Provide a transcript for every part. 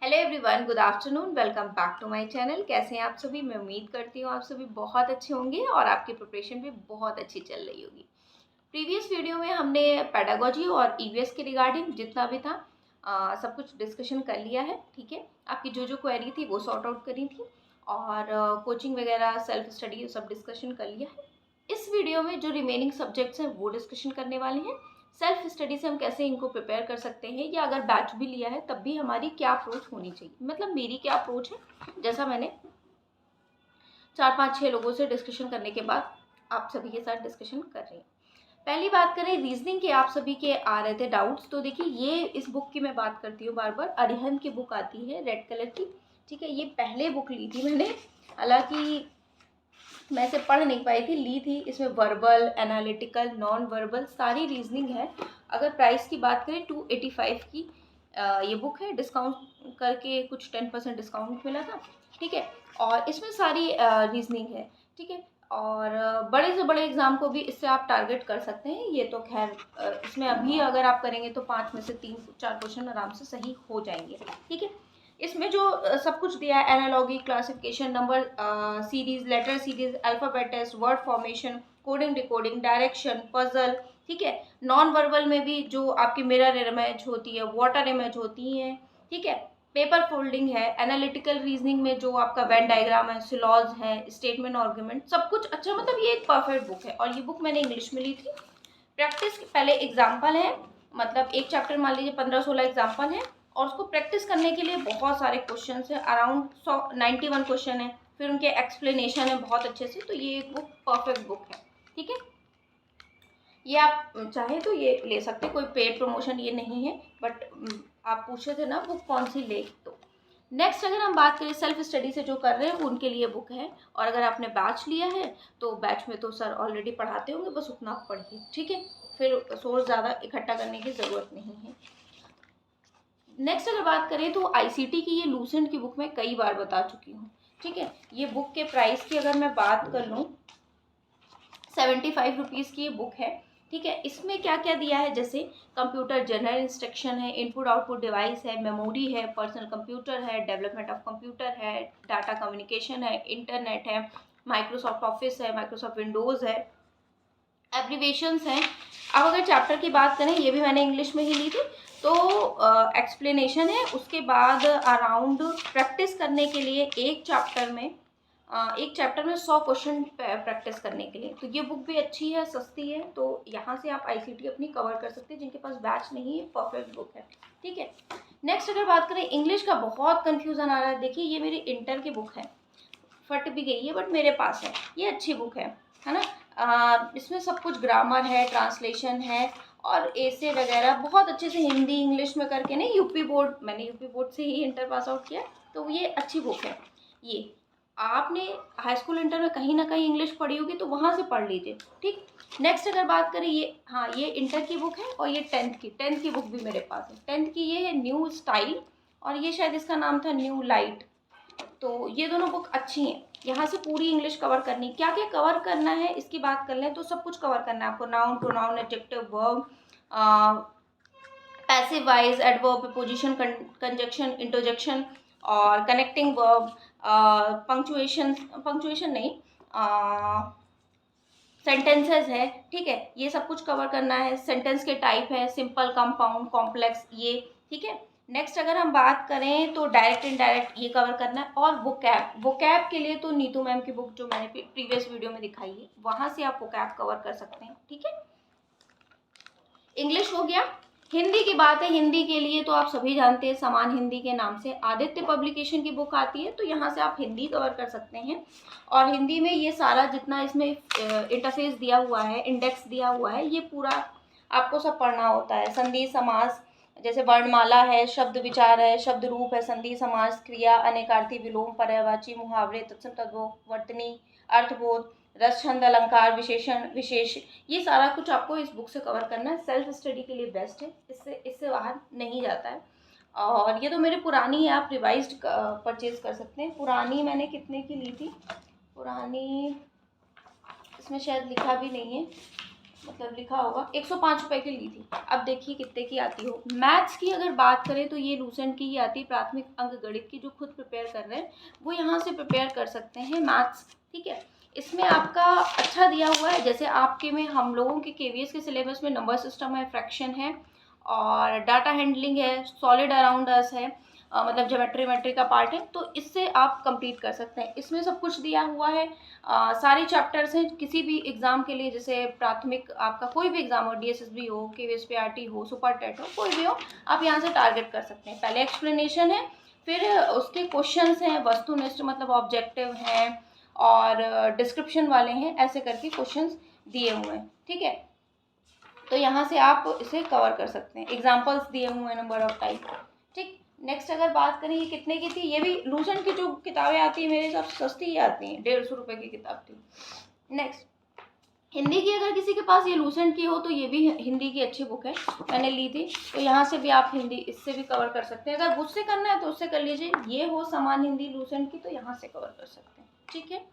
Hello everyone, good afternoon. Welcome back to my channel. कैसे हैं आप सभी? मैं उम्मीद करती हूँ आप सभी बहुत अच्छे होंगे और आपकी प्रिपरेशन भी बहुत अच्छी चल रही होगी। प्रीवियस वीडियो में हमने पेडागोजी और ईवीएस के रिगार्डिंग जितना भी था सब कुछ डिस्कशन कर लिया है। ठीक है, आपकी जो जो क्वेरी थी वो सॉर्ट आउट करी थी और कोचिंग वगैरह सेल्फ स्टडी सब डिस्कशन कर लिया है। इस वीडियो में जो रिमेनिंग सब्जेक्ट्स हैं वो डिस्कशन करने वाले हैं। सेल्फ स्टडी से हम कैसे इनको प्रिपेयर कर सकते हैं, या अगर बैच भी लिया है तब भी हमारी क्या अप्रोच होनी चाहिए, मतलब मेरी क्या अप्रोच है। जैसा मैंने 4 5 6 लोगों से डिस्कशन करने के बाद आप सभी के साथ डिस्कशन कर रही हूँ। पहली बात करें रीजनिंग के, आप सभी के आ रहे थे डाउट्स, तो देखिए ये इस बुक की मैं बात करती हूँ बार बार। अरिहंत की बुक आती है रेड कलर की। ठीक है, ये पहले बुक ली थी मैंने, हालांकि मैं इसे पढ़ नहीं पाई थी, ली थी। इसमें वर्बल, एनालिटिकल, नॉन वर्बल सारी रीजनिंग है। अगर प्राइस की बात करें 285 की ये बुक है। डिस्काउंट करके कुछ 10% डिस्काउंट मिला था। ठीक है, और इसमें सारी रीजनिंग है। ठीक है, और बड़े से बड़े एग्जाम को भी इससे आप टारगेट कर सकते हैं। ये तो खैर इसमें अभी अगर आप करेंगे तो 5 में से 3 4 क्वेश्चन आराम से सही हो जाएंगे। ठीक है, इसमें जो सब कुछ दिया है, analogy, classification, number series, letter series, alphabets, word formation, coding, decoding, direction, puzzle. ठीक है, नॉन वर्बल में भी जो आपकी मिरर इमेज होती है, वाटर इमेज होती है। ठीक है, पेपर फोल्डिंग है, एनालिटिकल रीजनिंग में जो आपका वेन डायग्राम है, सिलॉज है, स्टेटमेंट, आर्गुमेंट, सब कुछ अच्छा। मतलब ये एक परफेक्ट बुक है और ये बुक मैंने इंग्लिश में ली थी। प्रैक्टिस पहले एग्जाम्पल है, मतलब एक चैप्टर मान लीजिए 15 16 एग्जाम्पल है और उसको प्रैक्टिस करने के लिए बहुत सारे क्वेश्चन है, अराउंड 91 क्वेश्चन है। फिर उनके एक्सप्लेनेशन है बहुत अच्छे से। तो ये एक बुक परफेक्ट बुक है। ठीक है, ये आप चाहे तो ये ले सकते, कोई पेड प्रमोशन ये नहीं है, बट आप पूछे थे ना बुक कौन सी ले। तो नेक्स्ट अगर हम बात करें सेल्फ स्टडी से जो कर रहे हैं उनके लिए बुक है। और अगर आपने बैच लिया है तो बैच में तो सर ऑलरेडी पढ़ाते होंगे, बस उतना आप पढ़िए। ठीक है, फिर सोर्स ज़्यादा इकट्ठा करने की ज़रूरत नहीं है। नेक्स्ट अगर बात करें तो आईसीटी की ये लूसेंट की बुक मैं कई बार बता चुकी हूँ। ठीक है, ये बुक के प्राइस की अगर मैं बात कर लूँ, 75 रुपीज़ की ये बुक है। ठीक है, इसमें क्या क्या दिया है, जैसे कंप्यूटर जनरल इंस्ट्रक्शन है, इनपुट आउटपुट डिवाइस है, मेमोरी है, पर्सनल कंप्यूटर है, डेवलपमेंट ऑफ कंप्यूटर है, डाटा कम्युनिकेशन है, इंटरनेट है, माइक्रोसॉफ्ट ऑफिस है, माइक्रोसॉफ्ट विंडोज़ है, एब्रीवेशंस हैं। अब अगर चैप्टर की बात करें, ये भी मैंने इंग्लिश में ही ली थी, तो एक्सप्लेनेशन है। उसके बाद अराउंड प्रैक्टिस करने के लिए एक चैप्टर में 100 क्वेश्चन प्रैक्टिस करने के लिए। तो ये बुक भी अच्छी है, सस्ती है, तो यहाँ से आप आईसीटी अपनी कवर कर सकते हैं। जिनके पास बैच नहीं है, परफेक्ट बुक है। ठीक है, नेक्स्ट अगर बात करें इंग्लिश का, बहुत कन्फ्यूज़न आ रहा है। देखिए ये मेरी इंटर की बुक है, फट भी गई है बट मेरे पास है। ये अच्छी बुक है ना। इसमें सब कुछ ग्रामर है, ट्रांसलेशन है और ऐसे वगैरह बहुत अच्छे से हिंदी इंग्लिश में करके नहीं। यूपी बोर्ड, मैंने यूपी बोर्ड से ही इंटर पास आउट किया, तो ये अच्छी बुक है। ये आपने हाई स्कूल इंटर में कहीं ना कहीं इंग्लिश पढ़ी होगी तो वहाँ से पढ़ लीजिए। ठीक, नेक्स्ट अगर बात करें, ये हाँ ये इंटर की बुक है और ये टेंथ की बुक भी मेरे पास है। टेंथ की ये है न्यू स्टाइल और ये शायद इसका नाम था न्यू लाइट। तो ये दोनों बुक अच्छी हैं। यहाँ से पूरी इंग्लिश कवर करनी, क्या क्या कवर करना है इसकी बात कर लें तो सब कुछ कवर करना है आपको। Noun, pronoun, adjective, verb, passive voice, adverb, preposition, conjunction, interjection और कनेक्टिंग वर्ब, पंक्चुएशन नहीं, सेंटेंसेस है। ठीक है, ये सब कुछ कवर करना है। सेंटेंस के टाइप है, सिंपल, कंपाउंड, कॉम्प्लेक्स, ये। ठीक है, नेक्स्ट अगर हम बात करें तो डायरेक्ट इनडायरेक्ट ये कवर करना है। और वोकैब के लिए तो नीतू मैम की बुक जो मैंने प्रीवियस वीडियो में दिखाई है, वहाँ से आप वोकैब कवर कर सकते हैं। ठीक है, इंग्लिश हो गया। हिंदी की बात है, हिंदी के लिए तो आप सभी जानते हैं, समान हिंदी के नाम से आदित्य पब्लिकेशन की बुक आती है, तो यहाँ से आप हिंदी कवर कर सकते हैं। और हिंदी में ये सारा जितना इसमें इंटरफेस दिया हुआ है, इंडेक्स दिया हुआ है, ये पूरा आपको सब पढ़ना होता है। संधि, समास, जैसे वर्णमाला है, शब्द विचार है, शब्द रूप है, संधि, समास, क्रिया, अनेकार्थी, विलोम, पर्यायवाची, मुहावरे, तत्सम, तद्भव, वर्तनी, अर्थबोध, रस, छंद, अलंकार, विशेषण, विशेष, ये सारा कुछ आपको इस बुक से कवर करना है। सेल्फ स्टडी के लिए बेस्ट है, इससे बाहर नहीं जाता है। और ये तो मेरी पुरानी है, आप रिवाइज्ड परचेज कर सकते हैं। पुरानी मैंने कितने की ली थी, पुरानी इसमें शायद लिखा भी नहीं है, मतलब लिखा होगा 105 रुपये की ली थी। अब देखिए कितने की आती हो। मैथ्स की अगर बात करें तो ये लूसेंट की ही आती है, प्राथमिक अंक गणित की। जो खुद प्रिपेयर कर रहे हैं वो यहाँ से प्रिपेयर कर सकते हैं मैथ्स, ठीक है। इसमें आपका अच्छा दिया हुआ है, जैसे आपके में हम लोगों के केवीएस के सिलेबस में नंबर सिस्टम है, फ्रैक्शन है और डाटा हैंडलिंग है, सॉलिड अराउंड अस है, मतलब ज्योमेट्री मेट्री का पार्ट है, तो इससे आप कंप्लीट कर सकते हैं। इसमें सब कुछ दिया हुआ है, सारे चैप्टर्स हैं। किसी भी एग्ज़ाम के लिए, जैसे प्राथमिक आपका कोई भी एग्ज़ाम हो, डीएसएसबी हो, केवीएसपीआरटी हो, सुपर टेट हो, कोई भी हो, आप यहाँ से टारगेट कर सकते हैं। पहले एक्सप्लेनेशन है, फिर उसके क्वेश्चंस हैं, वस्तुनिष्ठ मतलब ऑब्जेक्टिव हैं और डिस्क्रिप्शन वाले हैं, ऐसे करके क्वेश्चंस दिए हुए हैं, ठीक है। तो यहाँ से आप इसे कवर कर सकते हैं। एग्जाम्पल्स दिए हुए हैं नंबर ऑफ टाइम, ठीक। नेक्स्ट अगर बात करें ये कितने की थी, ये भी लूसेंट की जो किताबें आती हैं मेरे हिसाब से सस्ती ही आती हैं, 150 रुपये की किताब थी। नेक्स्ट हिंदी की अगर किसी के पास ये लूसेंट की हो तो ये भी हिंदी की अच्छी बुक है, मैंने ली थी, तो यहाँ से भी आप हिंदी इससे भी कवर कर सकते हैं। अगर उससे करना है तो उससे कर लीजिए, ये हो समान हिंदी लूसेंट की तो यहाँ से कवर कर सकते हैं, ठीक है।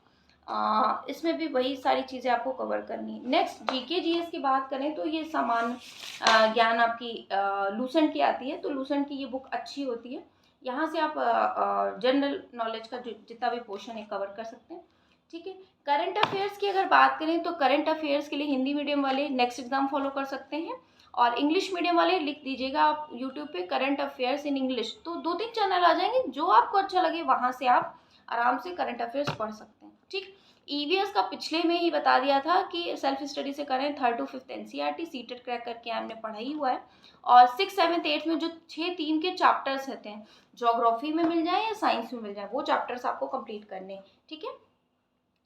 इसमें भी वही सारी चीज़ें आपको कवर करनी है। नेक्स्ट जीके जीएस की बात करें तो ये समान ज्ञान आपकी लूसेंट की आती है, तो लूसेंट की ये बुक अच्छी होती है। यहाँ से आप जनरल नॉलेज का जितना भी पोर्शन है कवर कर सकते हैं, ठीक है। करंट अफेयर्स की अगर बात करें तो करंट अफेयर्स के लिए हिंदी मीडियम वाले नेक्स्ट एग्जाम फॉलो कर सकते हैं, और इंग्लिश मीडियम वाले लिख दीजिएगा आप यूट्यूब पे करंट अफेयर्स इन इंग्लिश, तो 2-3 चैनल आ जाएंगे, जो आपको अच्छा लगे वहाँ से आप आराम से करंट अफेयर्स पढ़ सकते हैं, ठीक। ईवीएस का पिछले में ही बता दिया था कि सेल्फ स्टडी से करें, 3rd to 5th NCERT CTET crack करके हमने पढ़ा ही हुआ है, और 6th 7th 8th में जो 6-3 के चैप्टर्स रहते हैं, ज्योग्राफी में मिल जाए या साइंस में मिल जाए, वो चैप्टर्स आपको कंप्लीट करने हैं, ठीक है।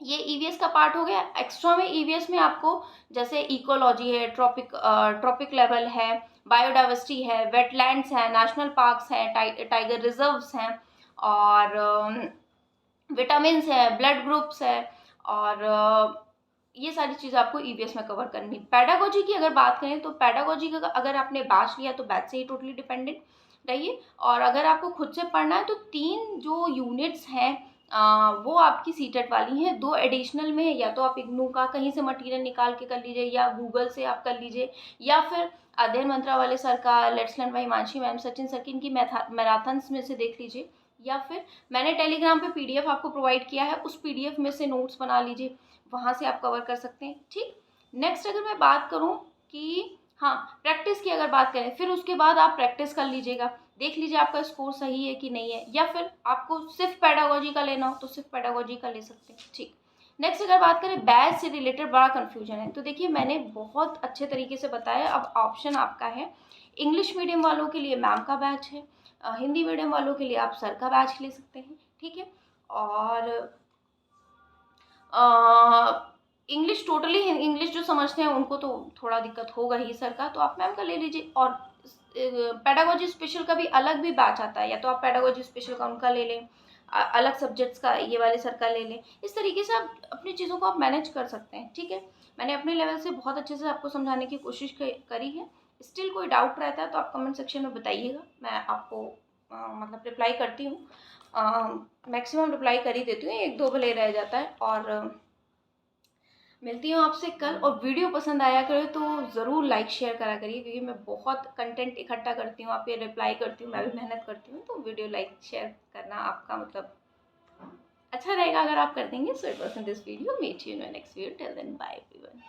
ये ईवीएस का पार्ट हो गया। एक्स्ट्रा में ईवीएस में आपको जैसे इकोलॉजी है, ट्रॉपिक लेवल है, बायोडाइवर्सिटी है, वेटलैंड्स हैं, नेशनल पार्क्स हैं, टाइगर रिजर्व्स हैं, और विटामिन है, ब्लड ग्रुप्स है, और ये सारी चीज़ें आपको ईवीएस में कवर करनी। पैडागोजी की अगर बात करें तो पैडागोजी का अगर आपने बैच लिया तो बैच से ही टोटली डिपेंडेंट रहिए, और अगर आपको खुद से पढ़ना है तो 3 जो यूनिट्स हैं वो आपकी सीटेट वाली हैं। 2 एडिशनल में, या तो आप इग्नू का कहीं से मटेरियल निकाल के कर लीजिए, या गूगल से आप कर लीजिए, या फिर अध्ययन मंत्रा वाले सर का, let's learn by Himanshi ma'am, Sachin sir की इनकी मैराथन्स में से देख लीजिए, या फिर मैंने टेलीग्राम पे पीडीएफ आपको प्रोवाइड किया है, उस पीडीएफ में से नोट्स बना लीजिए, वहाँ से आप कवर कर सकते हैं, ठीक। नेक्स्ट अगर मैं बात करूँ कि हाँ प्रैक्टिस की अगर बात करें, फिर उसके बाद आप प्रैक्टिस कर लीजिएगा, देख लीजिए आपका स्कोर सही है कि नहीं है, या फिर आपको सिर्फ पैडागोजी का लेना हो तो सिर्फ पैडागोजी का ले सकते हैं, ठीक। नेक्स्ट अगर बात करें बैच से रिलेटेड बड़ा कन्फ्यूजन है, तो देखिए मैंने बहुत अच्छे तरीके से बताया। अब ऑप्शन आपका है, इंग्लिश मीडियम वालों के लिए मैम का बैच है, हिंदी मीडियम वालों के लिए आप सर का बैच ले सकते हैं, ठीक है। और इंग्लिश टोटली इंग्लिश जो समझते हैं उनको तो थोड़ा दिक्कत होगा ही सर का, तो आप मैम का ले लीजिए। और पेडागोजी स्पेशल का भी अलग भी बैच आता है, या तो आप पेडागोजी स्पेशल का उनका ले लें, अलग सब्जेक्ट्स का ये वाले सर का ले लें। इस तरीके से आप अपनी चीज़ों को आप मैनेज कर सकते हैं, ठीक है। मैंने अपने लेवल से बहुत अच्छे से आपको समझाने की कोशिश करी है। स्टिल कोई डाउट रहता है तो आप कमेंट सेक्शन में बताइएगा, मैं आपको मतलब रिप्लाई करती हूँ। मैक्सिमम रिप्लाई कर ही देती हूँ, 1-2 भले रह जाता है। और मिलती हूँ आपसे कल, और वीडियो पसंद आया करे तो ज़रूर लाइक शेयर करा करिए, क्योंकि मैं बहुत कंटेंट इकट्ठा करती हूँ, आपके रिप्लाई करती हूँ, मैं भी मेहनत करती हूँ, तो वीडियो लाइक शेयर करना आपका मतलब अच्छा रहेगा अगर आप कर देंगे। So it was in this video, meet you in next video, till then bye everyone.